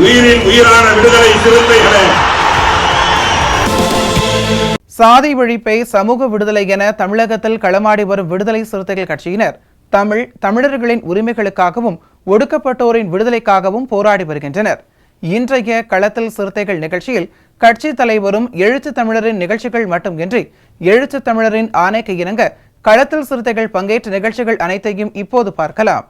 உயிரின் உயிரான விடுதலை சிறுத்தைகளே, சாதி ஒழிப்பை சமூக விடுதலை என தமிழகத்தில் களமாடி வரும் விடுதலை சிறுத்தைகள் கட்சியினர் தமிழர்களின் உரிமைகளுக்காகவும் ஒடுக்கப்பட்டோரின் விடுதலைக்காகவும் போராடி வருகின்றனர். இன்றைய களத்தில் சிறுத்தைகள் நிகழ்ச்சியில் கட்சி தலைவரும் எழுத்து தமிழரின் நிகழ்ச்சிகள் மட்டுமின்றி எழுத்து தமிழரின் ஆணைக்கு இணங்க களத்தில் சிறுத்தைகள் பங்கேற்ற நிகழ்ச்சிகள் அனைத்தையும் இப்போது பார்க்கலாம்.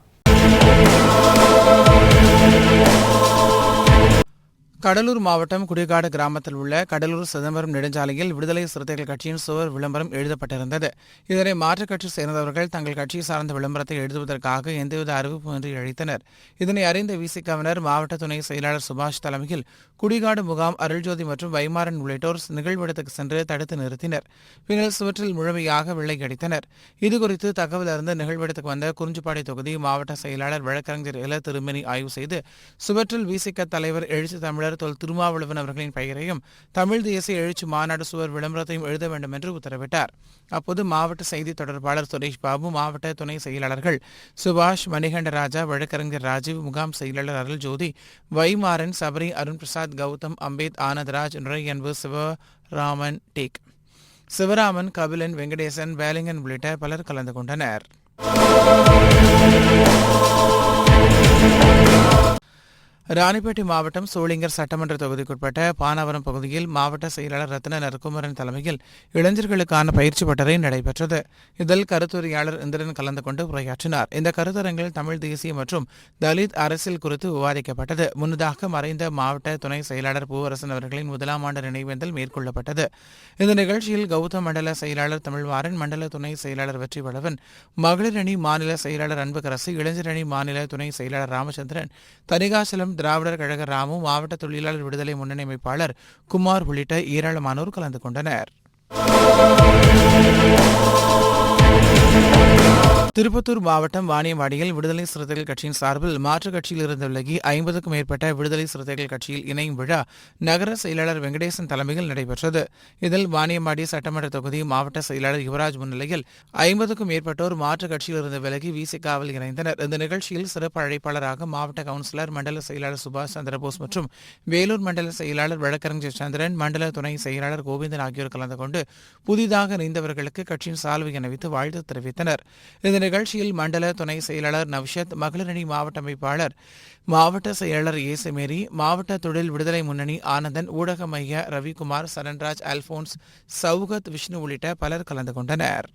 கடலூர் மாவட்டம் குடிகாடு கிராமத்தில் உள்ள கடலூர் சிதம்பரம் நெடுஞ்சாலையில் விடுதலை சிறுத்தைகள் கட்சியின் சுவர் விளம்பரம் எழுதப்பட்டிருந்தது. இதனை மாற்றுக் கட்சி சேர்ந்தவர்கள் தங்கள் கட்சி சார்ந்த விளம்பரத்தை எழுதுவதற்காக எந்தவித அறிவிப்புமின்றி அழைத்தனர். இதனை அறிந்த விசிகவினர் மாவட்ட துணை செயலாளர் சுபாஷ் தலைமையில் குடிகாடு முகாம், அருள்ஜோதி மற்றும் வைமாறன் உள்ளிட்டோர் நிகழ்விடத்துக்கு சென்று தடுத்து நிறுத்தினர். பின்னர் சுவற்றில் முழுமையாக வெள்ளை அடித்தனர். இதுகுறித்து தகவல் அறிந்த நிகழ்விடத்துக்கு வந்த குறிஞ்சிப்பாடி தொகுதி மாவட்ட செயலாளர் வழக்கறிஞர் இல திருமணி ஆய்வு செய்து சுவற்றில் விசிக தலைவர் எழுச்சி தமிழர் தொல் திருமாவளவன் அவர்களின் பெயரையும் தமிழ் தேசிய எழுச்சி மாநாடு சுவர் விளம்பரத்தையும் எழுத வேண்டும் என்று உத்தரவிட்டார். அப்போது மாவட்ட செய்தி தொடர்பாளர் சுரேஷ் பாபு, மாவட்ட துணை செயலாளர்கள் சுபாஷ், மணிகண்டராஜா, வழக்கறிஞர் ராஜீவ், முகாம் செயலாளர் அருள்ஜோதி, வைமாறன், சபரி, அருண் பிரசாத், கௌதம், அம்பேத், ஆனந்தராஜ், நுரையன்பு, சிவராமன், டேக் சிவராமன், கபிலன், வெங்கடேசன், வேலிங்கன் உள்ளிட்ட பலர் கலந்து கொண்டனர். ராணிப்பேட்டை மாவட்டம் சோளிங்கர் சட்டமன்ற தொகுதிக்குட்பட்ட பானாவரம் பகுதியில் மாவட்ட செயலாளர் ரத்ன நரக்குமரன் தலைமையில் இளைஞர்களுக்கான பயிற்சி பட்டறை நடைபெற்றது. இதில் கருத்துரையாளர் இந்திரன் கலந்து கொண்டு உரையாற்றினார். இந்த கருத்தரங்கில் தமிழ் தேசிய மற்றும் தலித் அரசியல் குறித்து விவாதிக்கப்பட்டது. முன்னதாக மறைந்த மாவட்ட துணை செயலாளர் பூவரசன் அவர்களின் 1ஆம் ஆண்டு நினைவேந்தல் மேற்கொள்ளப்பட்டது. இந்த நிகழ்ச்சியில் கௌதம் மண்டல செயலாளர் தமிழ்வாரன், மண்டல துணை செயலாளர் வெற்றி வளவன், மகளிர் அணி மாநில செயலாளர் அன்புகரசு, இளைஞர் அணி மாநில துணை செயலாளர் ராமச்சந்திரன், தனிகாசலம் திராவிடர் கழக ராமு, மாவட்ட தொழிலாளர் விடுதலை முன்னணி அமைப்பாளர் குமார் உள்ளிட்ட ஏராளமானோர் கலந்து கொண்டனர். திருப்பத்தூர் மாவட்டம் வாணியம்பாடியில் விடுதலை சிறுத்தைகள் கட்சியின் சார்பில் மாற்றுக் கட்சியில் இருந்து விலகி 50க்கும் மேற்பட்ட விடுதலை சிறுத்தைகள் கட்சியில் இணையும் விழா நகர செயலாளர் வெங்கடேசன் தலைமையில் நடைபெற்றது. இதில் வாணியம்பாடி சட்டமன்ற தொகுதி மாவட்ட செயலாளர் யுவராஜ் முன்னிலையில் 50க்கும் மேற்பட்டோர் மாற்றுக் கட்சியில் இருந்து விலகி விசிகாவில் இணைந்தனர். இந்த நிகழ்ச்சியில் சிறப்பு அழைப்பாளராக மாவட்ட கவுன்சிலர், மண்டல செயலாளர் சுபாஷ் சந்திரபோஸ் மற்றும் வேலூர் மண்டல செயலாளர் வழக்கறிஞர் சந்திரன், மண்டல துணை செயலாளர் கோவிந்தன் ஆகியோர் கலந்து கொண்டு புதிதாக இணைந்தவர்களுக்கு கட்சியின் சால்வை அணிவித்து வாழ்த்து தெரிவித்தனர். இந்த நிகழ்ச்சியில் மண்டல துணை செயலாளர் நவ்ஷத், மகளிர் அணி மாவட்ட அமைப்பாளர், மாவட்ட செயலாளர் ஏசுமேரி, மாவட்ட தொழில் விடுதலை முன்னணி ஆனந்தன், ஊடக மைய ரவிக்குமார், சரண்ராஜ், அல்போன்ஸ், சவுகத், விஷ்ணு உள்ளிட்ட பலர் கலந்து கொண்டனர்.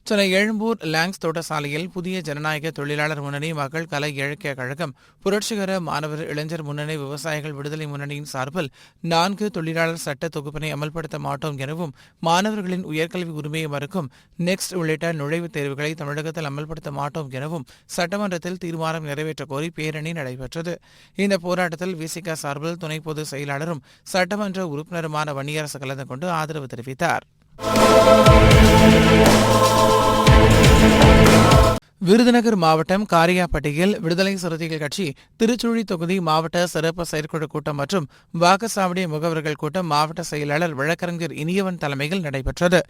சென்னை எழும்பூர் லாங்ஸ் தோட்டசாலையில் புதிய ஜனநாயக தொழிலாளர் முன்னணி, மக்கள் கலை இலக்கிய கழகம், புரட்சிகர மாணவர் இளைஞர் முன்னணி, விவசாயிகள் விடுதலை முன்னணியின் சார்பில் 4 தொழிலாளர் சட்ட தொகுப்பினை அமல்படுத்த மாட்டோம் எனவும், மாணவர்களின் உயர்கல்வி உரிமையை மறுக்கும் நெக்ஸ்ட் உள்ளிட்ட நுழைவுத் தேர்வுகளை தமிழகத்தில் அமல்படுத்த மாட்டோம் எனவும் சட்டமன்றத்தில் தீர்மானம் நிறைவேற்ற கோரி பேரணி நடைபெற்றது. இந்த போராட்டத்தில் விசிக சார்பில் துணை பொதுச் செயலாளரும் சட்டமன்ற உறுப்பினருமான வன்னியரசு கலந்து கொண்டு ஆதரவு தெரிவித்தார். விருதுநகர் மாவட்டம் காரியாப்பட்டியில் விடுதலை சிறுத்தைகள் கட்சி திருச்சுழி தொகுதி மாவட்ட சிறப்பு செயற்குழு கூட்டம் மற்றும் வாக்குச்சாவடி முகவர்கள் கூட்டம் மாவட்ட செயலாளர் வழக்கறிஞர் இனியவன் தலைமையில் நடைபெற்றது.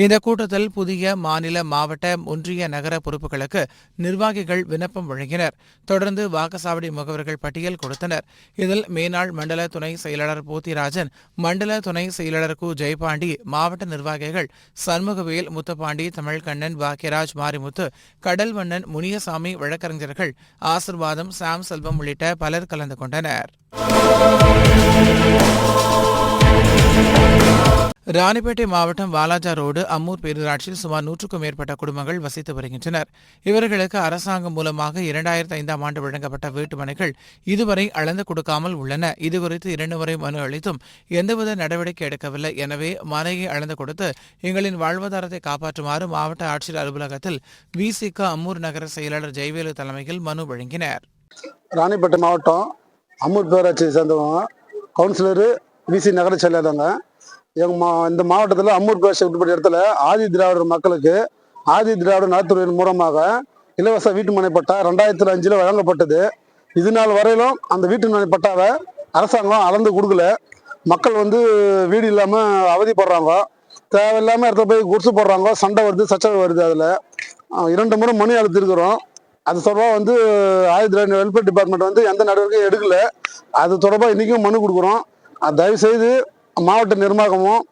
இந்த கூட்டத்தில் புதிய மாநில, மாவட்ட, ஒன்றிய, நகர பொறுப்புகளுக்கு நிர்வாகிகள் விண்ணப்பம் வழங்கினர். தொடர்ந்து வாக்குச்சாவடி முகவர்கள் பட்டியல் கொடுத்தனர். இதில் மேனாள் மண்டல துணை செயலாளர் போத்திராஜன், மண்டல துணை செயலாளர் கு ஜெயபாண்டி, மாவட்ட நிர்வாகிகள் சண்முகவேல், முத்துப்பாண்டி, தமிழ்கண்ணன், பாக்கியராஜ், மாரிமுத்து, கடல் மன்னன், முனியசாமி, வழக்கறிஞர்கள் ஆசிர்வாதம், சாம் செல்வம் உள்ளிட்ட பலர் கலந்து கொண்டனர். ராணிப்பேட்டை மாவட்டம் வாலாஜா ரோடு அம்மூர் பேரூராட்சியில் சுமார் 100க்கும் மேற்பட்ட குடும்பங்கள் வசித்து வருகின்றனர். இவர்களுக்கு அரசாங்கம் மூலமாக 2005ஆம் ஆண்டு வழங்கப்பட்ட வீட்டுமனைகள் இதுவரை அளந்து கொடுக்காமல் உள்ளன. இதுகுறித்து 2 முறை மனு அளித்தும் எந்தவித நடவடிக்கை எடுக்கவில்லை. எனவே மனையை அளந்து கொடுத்து எங்களின் வாழ்வாதாரத்தை காப்பாற்றுமாறு மாவட்ட ஆட்சியர் அலுவலகத்தில் விசிக அம்மூர் நகர செயலாளர் ஜெயவேலு தலைமையில் மனு வழங்கினர். ராணிப்பேட்டை மாவட்டம் அம்மூர் பேரூராட்சியை சேர்ந்தவங்க கவுன்சிலரு விசி நகர செயலாளருங்க. இந்த மாவட்டத்தில் அம்மூர் பேரூராட்சி உட்பட்ட இடத்துல ஆதி திராவிடர் மக்களுக்கு ஆதி திராவிடர் நலத்துறையின் மூலமாக இலவச வீட்டுமனை பட்டா 2005 வழங்கப்பட்டது. இது நாள் வரையிலும் அந்த வீட்டுமனை பட்டாவை அரசாங்கம் அளந்து கொடுக்கல. மக்கள் வீடு இல்லாமல் அவதிப்படுறாங்க. தேவையில்லாமல் இடத்துல போய் குடிசு போடுறாங்க. சண்டை வருது, சச்சரவு வருது. அதில் 2 முறை மனு அழுத்திருக்கிறோம். அது தொடர்பாக ஆதி திராவிடர் வெல்ஃபேர் டிபார்ட்மெண்ட் எந்த நடவடிக்கையும் எடுக்கல. அது தொடர்பாக இன்றைக்கும் மனு கொடுக்குறோம். தயவுசெய்து மாவட்ட நிர்வாகமும்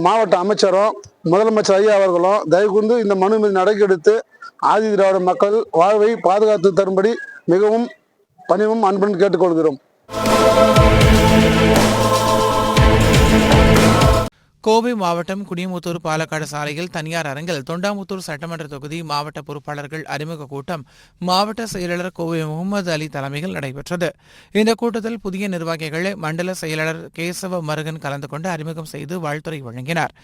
மாவட்ட அமைச்சரும் முதலமைச்சர் ஐயா அவர்களும் தயவு கூர்ந்து இந்த மனு மீது நடவடிக்கை எடுத்து ஆதி திராவிட மக்கள் வாழ்வை பாதுகாத்து தரும்படி மிகவும் பணிவும் அன்புடன் கேட்டுக்கொள்கிறோம். கோவை மாவட்டம் குடியமுத்தூர் பாலக்காடு சாலையில் தனியார் அரங்கில் தொண்டாமுத்தூர் சட்டமன்ற தொகுதி மாவட்ட பொறுப்பாளர்கள் அறிமுக கூட்டம் மாவட்ட செயலாளர் கோவை முகமது அலி தலைமையில் நடைபெற்றது. இந்த கூட்டத்தில் புதிய நிர்வாகிகள் மண்டல செயலாளர் கேசவ மருகன் கலந்து கொண்டு அறிமுகம் செய்து வாழ்த்துரை வழங்கினார்.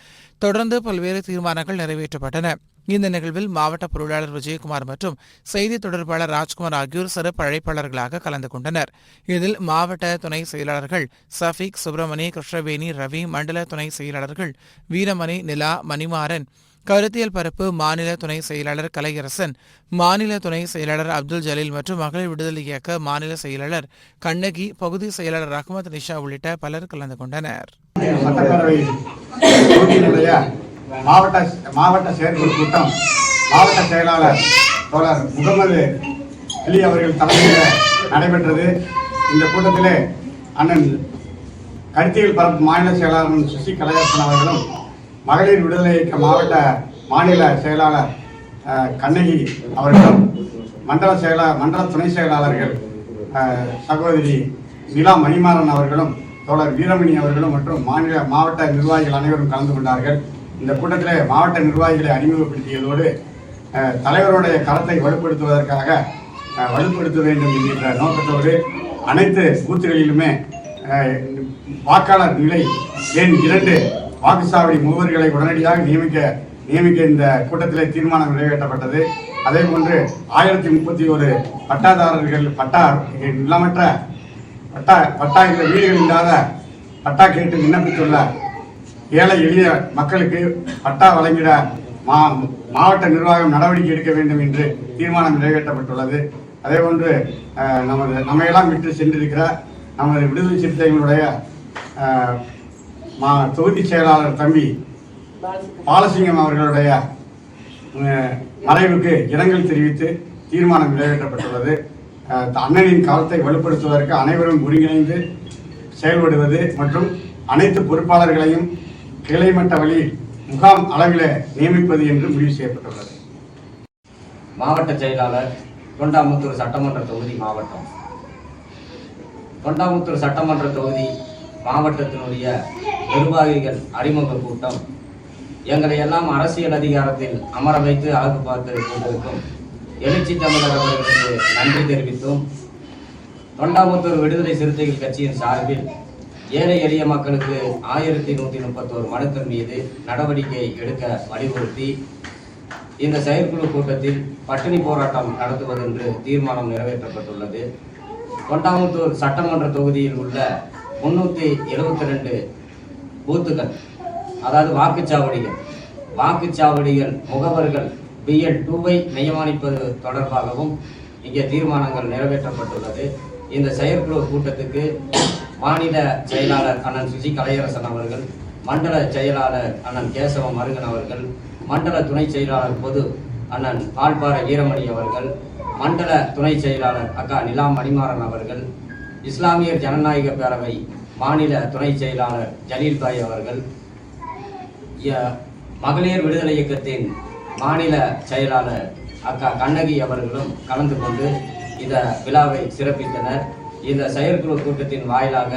தொடர்ந்து பல்வேறு தீர்மானங்கள் நிறைவேற்றப்பட்டன. இந்த நிகழ்வில் மாவட்ட பொருளாளர் விஜயகுமார் மற்றும் செய்தி தொடர்பாளர் ராஜ்குமார் ஆகியோர் சிறப்பு அழைப்பாளர்களாக கலந்து கொண்டனர். இதில் மாவட்ட துணை செயலாளர்கள் சஃபீக், சுப்பிரமணி, கிருஷ்ணவேணி, ரவி, மண்டல துணை செயலாளர்கள் வீரமணி, நிலா, மணிமாறன், கருத்தியல் பரப்பு மாநில துணை செயலாளர் கலையரசன், மாநில துணை செயலாளர் அப்துல் ஜலீல் மற்றும் மகளிர் விடுதலை இயக்க மாநில செயலாளர் கண்ணகி, பகுதி செயலாளர் ரஹ்மத் நிஷா உள்ளிட்ட பலர் கலந்து கொண்டனர். மாவட்ட செயற்குழு கூட்டம் மாவட்ட செயலாளர் தோழர் முகமது அலி அவர்கள் தலைமையில் நடைபெற்றது. இந்த கூட்டத்திலே அண்ணன் கருத்தியல் பரப்பு மாநில செயலாளர் சுசி கலையரசன் அவர்களும், மகளிர் விடுதலை இயக்க மாவட்ட மாநில செயலாளர் கண்ணகி அவர்களும், மண்டல துணை செயலாளர்கள் சகோதரி நிலா மணிமாறன் அவர்களும், தோழர் வீரமணி அவர்களும் மற்றும் மாவட்ட நிர்வாகிகள் அனைவரும் கலந்து கொண்டார்கள். இந்த கூட்டத்தில் மாவட்ட நிர்வாகிகளை அறிமுகப்படுத்தியதோடு தலைவருடைய கரத்தை வலுப்படுத்துவதற்காக வலுப்படுத்த வேண்டும் என்கின்ற நோக்கத்தோடு அனைத்து பூத்துகளிலுமே வாக்காளர் நிலை எண் 2 வாக்குச்சாவடி முகவர்களை உடனடியாக நியமிக்க இந்த கூட்டத்தில் தீர்மானம் நிறைவேற்றப்பட்டது. அதே போன்று 1031 பட்டாதாரர்கள் நிலமற்ற பட்டா இந்த வீடுகள் இல்லாத பட்டா கேட்டு விண்ணப்பித்துள்ள ஏழை எளிய மக்களுக்கு பட்டா வழங்கிட மாவட்ட நிர்வாகம் நடவடிக்கை எடுக்க வேண்டும் என்று தீர்மானம் நிறைவேற்றப்பட்டுள்ளது. அதேபோன்று நம்மையெல்லாம் விட்டு சென்றிருக்கிற நமது விடுதலை சிறுத்தைகளுடைய தொகுதி செயலாளர் தம்பி பாலசிங்கம் அவர்களுடைய மறைவுக்கு இரங்கல் தெரிவித்து தீர்மானம் நிறைவேற்றப்பட்டுள்ளது. அண்ணனின் காலத்தை வலுப்படுத்துவதற்கு அனைவரும் ஒருங்கிணைந்து செயல்படுவது மற்றும் அனைத்து பொறுப்பாளர்களையும் கிளைமட்ட வழியில் முகாம் அளவில் நியமிப்பது என்று முடிவு செய்யப்பட்டுள்ளது. மாவட்ட செயலாளர் தொண்டாமுத்தூர் சட்டமன்ற தொகுதி மாவட்டம். தொண்டாமுத்தூர் சட்டமன்ற தொகுதி மாவட்டத்தினுடைய நிர்வாகிகள் அறிமுக கூட்டம் எங்களை எல்லாம் அரசியல் அதிகாரத்தில் அமர வைத்து அழகு பார்த்து கொண்டிருக்கும் எழுச்சி தமிழர் அவர்களுக்கு நன்றி தெரிவித்தும், தொண்டாமுத்தூர் விடுதலை சிறுத்தைகள் கட்சியின் சார்பில் ஏழை எளிய மக்களுக்கு 1131 மனுக்கள் மீது நடவடிக்கை எடுக்க வலியுறுத்தி இந்த செயற்குழு கூட்டத்தில் பட்டினி போராட்டம் நடத்துவதென்று தீர்மானம் நிறைவேற்றப்பட்டுள்ளது. தொண்டாமுத்தூர் சட்டமன்ற தொகுதியில் உள்ள 372 பூத்துகள், அதாவது வாக்குச்சாவடிகள் முகவர்கள் BL2 நியமனிப்பது தொடர்பாகவும் இங்கே தீர்மானங்கள் நிறைவேற்றப்பட்டுள்ளது. இந்த செயற்குழு கூட்டத்துக்கு மாநில செயலாளர் அண்ணன் சுசி கலையரசன் அவர்கள், மண்டல செயலாளர் அண்ணன் கேசவ மருகன் அவர்கள், மண்டல துணை செயலாளர் பொது அண்ணன் பால்பாறை வீரமணி அவர்கள், மண்டல துணை செயலாளர் அக்கா நிலா மணிமாறன் அவர்கள், இஸ்லாமியர் ஜனநாயக பேரவை மாநில துணை செயலாளர் ஜலீல்பாய் அவர்கள், மகளிர் விடுதலை இயக்கத்தின் மாநில செயலாளர் அக்கா கண்ணகி அவர்களும் கலந்து கொண்டு இந்த விழாவை சிறப்பித்தனர். இந்த செயற்குழு கூட்டத்தின் வாயிலாக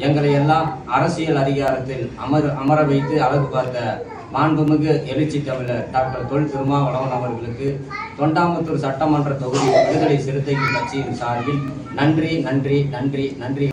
எங்களை எல்லாம் அரசியல் அதிகாரத்தில் அமர வைத்து அழகு பார்த்த மாண்புமிகு எழுச்சி தமிழர் டாக்டர் தொல் திருமாவளவன் அவர்களுக்கு தொண்டாமுத்தூர் சட்டமன்ற தொகுதி விடுதலை சிறுத்தைகள் கட்சியின் சார்பில் நன்றி நன்றி நன்றி நன்றி.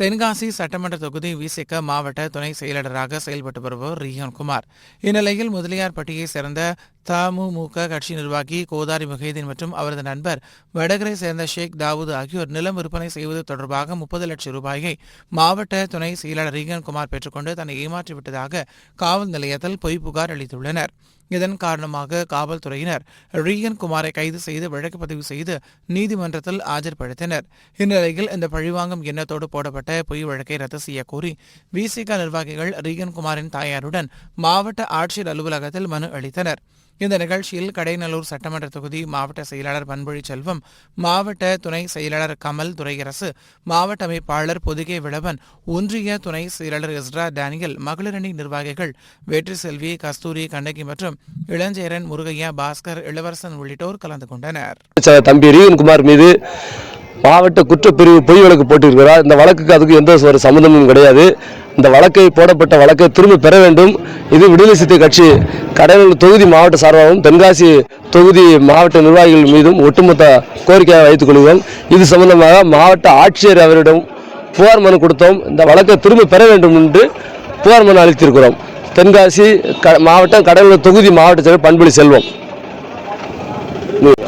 தென்காசி சட்டமன்ற தொகுதி விசிக மாவட்ட துணை செயலாளராக செயல்பட்டு வருபவர் ரிஹான் குமார். இந்நிலையில் முதலியார்பட்டியைச் சேர்ந்த தமுமுக கட்சி நிர்வாகி கோதாரி முஹைதீன் மற்றும் அவரது நண்பர் வடகரை சேர்ந்த ஷேக் தாவூத் ஆகியோர் நிலம் விற்பனை செய்வது தொடர்பாக 30 லட்சம் ரூபாயை மாவட்ட துணை செயலாளர் ரிஹான் குமார் பெற்றுக்கொண்டு தன்னை ஏமாற்றிவிட்டதாக காவல் நிலையத்தில் பொய் புகார் அளித்துள்ளனர். இதன் காரணமாக காவல்துறையினர் ரிஹான் குமாரை கைது செய்து வழக்கு பதிவு செய்து நீதிமன்றத்தில் ஆஜர்படுத்தினர். இந்நிலையில் இந்த பழிவாங்கும் எண்ணத்தோடு போடப்பட்ட பொய் வழக்கை ரத்து செய்ய கோரி விசிக நிர்வாகிகள் ரிஹான் குமாரின் தாயாருடன் மாவட்ட ஆட்சியர் அலுவலகத்தில் மனு அளித்தனர். இந்த நிகழ்ச்சியில் கடைநல்லூர் சட்டமன்ற தொகுதி மாவட்ட செயலாளர் பண்பொழி செல்வம், மாவட்ட துணை செயலாளர் கமல் துரையரசு, மாவட்ட அமைப்பாளர் பொதிகை விளவன், ஒன்றிய துணை செயலாளர் இஸ்ரா டேனியல், மகளிரணி நிர்வாகிகள் வெற்றி செல்வி, கஸ்தூரி, கண்ணகி மற்றும் இளஞ்சேரன், முருகையா, பாஸ்கர், இளவரசன் உள்ளிட்டோர் கலந்து கொண்டனர். தம்பி ரிஹான் குமார் மீது மாவட்ட குற்றப்பிரிவு பொய் வழக்கு போட்டிருக்கிறார். இந்த வழக்குக்கு அதுக்கு எந்த ஒரு சம்பந்தமும் கிடையாது. இந்த போடப்பட்ட வழக்கை திரும்ப பெற வேண்டும். இது விடுதலை சிறுத்தை கட்சி கடலூர் தொகுதி மாவட்ட சார்பாகவும் தென்காசி தொகுதி மாவட்ட நிர்வாகிகள் மீதும் ஒட்டுமொத்த கோரிக்கையாக வைத்துக் கொள்கிறோம். இது சம்பந்தமாக மாவட்ட ஆட்சியர் அவரிடம் புகார் மனு கொடுத்தோம். இந்த வழக்கை திரும்ப பெற வேண்டும் என்று புகார் மனு அளித்திருக்கிறோம். தென்காசி மாவட்டம் கடலூர் தொகுதி மாவட்ட செயலர் பண்பொழி செல்வம்.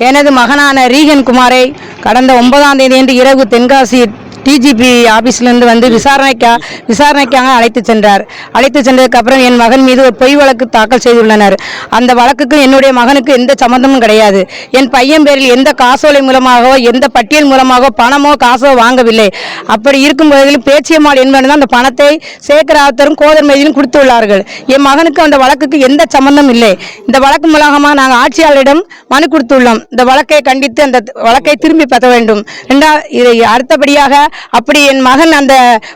எனது மகனான ரிஹான் குமாரை கடந்த 9ஆம் தேதி இரவு தென்காசி டிஜிபி ஆபீஸ்லேருந்து வந்து விசாரணைக்காக அழைத்து சென்றதுக்கு அப்புறம் என் மகன் மீது ஒரு பொய் வழக்கு தாக்கல் செய்துள்ளனர். அந்த வழக்குக்கு என்னுடைய மகனுக்கு எந்த சம்பந்தமும் கிடையாது. என் பையன் பேரில் எந்த காசோலை மூலமாகவோ எந்த பட்டியல் மூலமாகவோ பணமோ காசோ வாங்கவில்லை. அப்படி இருக்கும் போதிலும் பேச்சியம்மாள் என்பதுதான் அந்த பணத்தை சேகராவத்தரும் கோதர் மைதிலும் கொடுத்துள்ளார்கள். என் மகனுக்கு அந்த வழக்குக்கு எந்த சம்பந்தம் இல்லை. இந்த வழக்கு மூலமாக நாங்கள் ஆட்சியாளரிடம் மனு கொடுத்துள்ளோம். இந்த வழக்கை கண்டித்து அந்த வழக்கை திரும்பி பெற வேண்டும். அடுத்தபடியாக அப்படி என் மகன் அந்த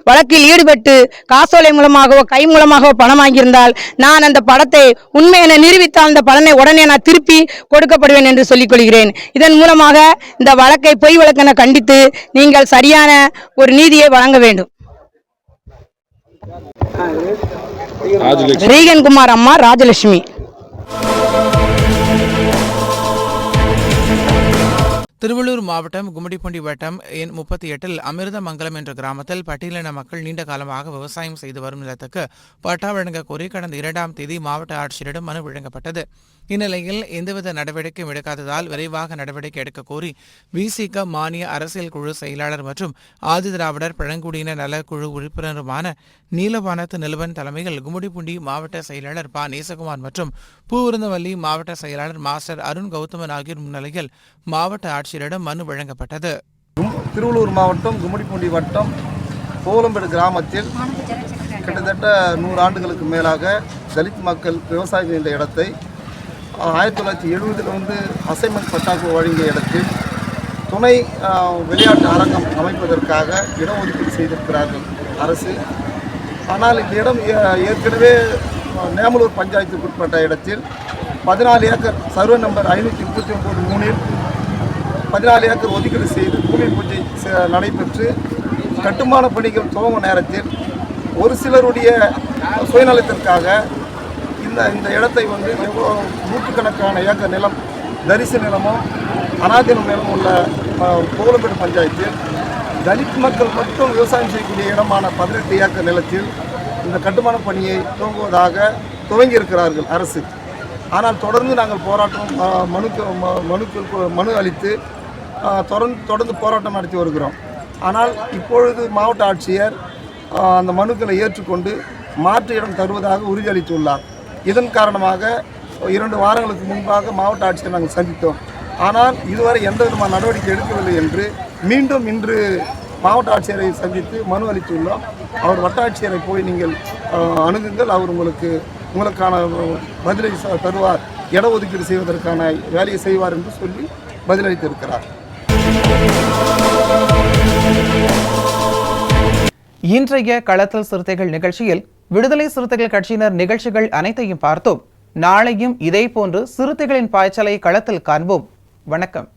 வழக்கில் ஈடுபட்டு காசோலை மூலமாகவோ கை மூலமாகவோ பணம் வாங்கியிருந்தால் நான் அந்த பணத்தை உண்மை என நிரூபித்தால் அந்த பணத்தை உடனே நான் திருப்பி கொடுக்கப்படுவேன் என்று சொல்லிக் கொள்கிறேன். இதன் மூலமாக இந்த வழக்கை பொய் வழக்கென கண்டித்து நீங்கள் சரியான ஒரு நீதியை வழங்க வேண்டும். ரிஹான் குமார் அம்மா ராஜலட்சுமி. திருவள்ளூர் மாவட்டம் கும்மிடிப்பூண்டி வட்டம் எண் 38 அமிர்தமங்கலம் என்ற கிராமத்தில் பட்டியலின மக்கள் நீண்ட காலமாக விவசாயம் செய்து வரும் நிலத்துக்கு பட்டா வழங்க கோரி கடந்த 2ஆம் தேதி மாவட்ட ஆட்சியரிடம் மனு வழங்கப்பட்டது. இந்நிலையில் எந்தவித நடவடிக்கையும் எடுக்காததால் விரைவாக நடவடிக்கை எடுக்க கோரி விசிக மானிய அரசியல் குழு செயலாளர் மற்றும் ஆதிதிராவிடர் பழங்குடியின நலக்குழு உறுப்பினருமான நீலவானத்து நிலவன் தலைமையில் கும்மிடிப்பூண்டி மாவட்ட செயலாளர் ப நேசகுமார் மற்றும் பூவிருந்தவல்லி மாவட்ட செயலாளர் மாஸ்டர் அருண் கௌதமன் ஆகியோர் முன்னிலையில் மாவட்ட ஆட்சியரிடம் மனு வழங்கப்பட்டது. திருவள்ளூர் மாவட்டம் கும்மிடிப்பூண்டி வட்டம் கோலம்பேடு கிராமத்தில் கிட்டத்தட்ட 100 ஆண்டுகளுக்கு மேலாக தலித் மக்கள் விவசாயம் செய்த இடத்தை 1970 வந்து அசைன்மெண்ட் பட்டாக்கு வழங்கிய இடத்தில் துணை விளையாட்டு அரங்கம் அமைப்பதற்காக இடஒதுக்கீடு செய்திருக்கிறார்கள் அரசு. ஆனால் இந்த இடம் ஏற்கனவே நேமலூர் பஞ்சாயத்துக்கு உட்பட்ட இடத்தில் 14 ஏக்கர் சர்வே நம்பர் 539/3 14 ஏக்கர் ஒதுக்கீடு செய்து பூமி பூஜை நடைபெற்று கட்டுமான பணிகள் துவங்கும் நேரத்தில் ஒரு சிலருடைய சுயநலத்திற்காக இந்த இடத்தை வந்து எவ்வளோ நூற்றுக்கணக்கான ஏக்கர் நிலம் தரிசு நிலமும் அனாதீன நிலமும் உள்ள கோலம்பேடு பஞ்சாயத்தில் தலித் மக்கள் மட்டும் விவசாயம் செய்யக்கூடிய இடமான 18 ஏக்கர் நிலத்தில் இந்த கட்டுமான பணியை துவங்கியிருக்கிறார்கள் அரசு. ஆனால் தொடர்ந்து நாங்கள் போராட்டம் மனு அளித்து தொடர்ந்து போராட்டம் நடத்தி வருகிறோம். ஆனால் இப்பொழுது மாவட்ட ஆட்சியர் அந்த மனுக்களை ஏற்றுக்கொண்டு மாற்று இடம் தருவதாக உறுதியளித்துள்ளார். இதன் காரணமாக 2 வாரங்களுக்கு முன்பாக மாவட்ட ஆட்சியரை நாங்கள் சந்தித்தோம். ஆனால் இதுவரை எந்த விதமான நடவடிக்கை எடுக்கவில்லை என்று மீண்டும் இன்று மாவட்ட ஆட்சியரை சந்தித்து மனு அளித்துள்ளோம். அவர் வட்டாட்சியரை போய் நீங்கள் அணுகுங்கள், அவர் உங்களுக்கான பதிலை தருவார், இடஒதுக்கீடு செய்வதற்கான வேலையை செய்வார் என்று சொல்லி பதிலளித்திருக்கிறார். இன்றைய களத்தல் சிறுத்தைகள் நிகழ்ச்சியில் விடுதலை சிறுத்தைகள் கட்சியினர் நிகழ்ச்சிகள் அனைத்தையும் பார்த்தோம். நாளையும் இதே போன்று சிறுத்தைகளின் பாய்ச்சலை களத்தில் காண்போம். வணக்கம்.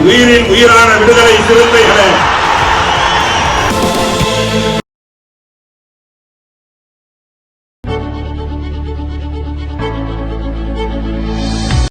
உயிரின் உயிரான விடுதலை சிறுத்தைகளே,